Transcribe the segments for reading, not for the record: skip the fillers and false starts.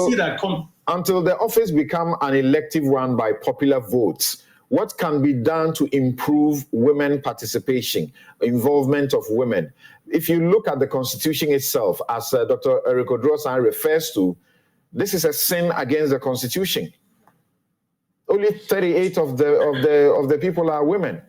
see that until the office become an elective one by popular votes, what can be done to improve women participation, involvement of women? If you look at the Constitution itself, as Dr. Eric Odrosan refers to, this is a sin against the Constitution. Only 38 of the people are women.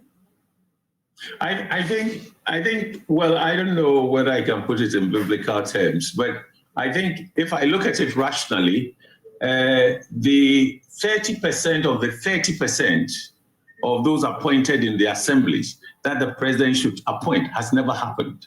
I think, well, I don't know whether I can put it in biblical terms, but I think if I look at it rationally, the 30% of the 30% of those appointed in the assemblies that the president should appoint has never happened.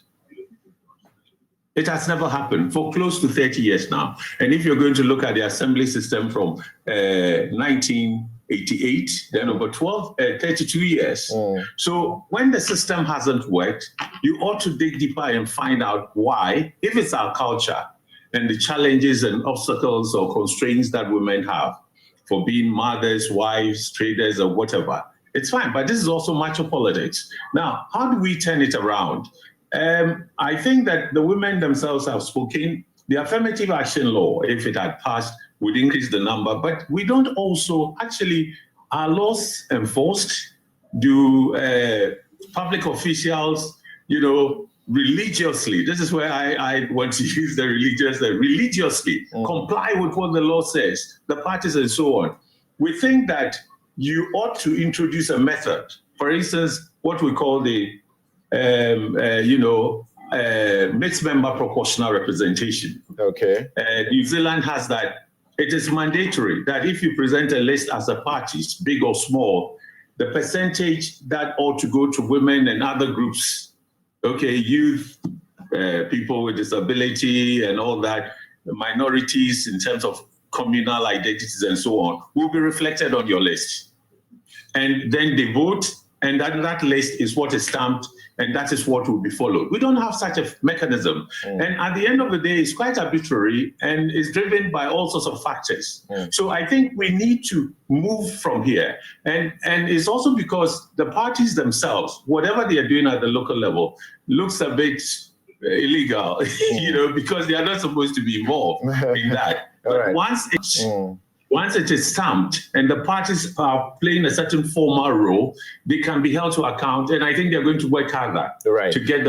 It has never happened for close to 30 years now. And if you're going to look at the assembly system from 1988, then over 32 years. So when the system hasn't worked, you ought to dig deeper and find out why, if it's our culture and the challenges and obstacles or constraints that women have for being mothers, wives, traders, or whatever. It's fine, but this is also macho politics. Now, how do we turn it around? I think that the women themselves have spoken. The affirmative action law, if it had passed, would increase the number. But we don't also, actually, are laws enforced? Do public officials, religiously, this is where I want to use the religiously comply with what the law says, the parties and so on. We think that you ought to introduce a method, for instance, what we call the mixed member proportional representation. Okay. New Zealand has that. It is mandatory that if you present a list as a party, big or small, the percentage that ought to go to women and other groups, youth, people with disability and all that, minorities in terms of communal identities and so on, will be reflected on your list. And then they vote, and that list is what is stamped, and that is what will be followed. We don't have such a mechanism. And at the end of the day, it's quite arbitrary and is driven by all sorts of factors. So I think we need to move from here. And it's also because the parties themselves, whatever they are doing at the local level, looks a bit illegal, because they are not supposed to be involved in that. But right. Once it is stamped and the parties are playing a certain formal role, they can be held to account. And I think they're going to work harder to get the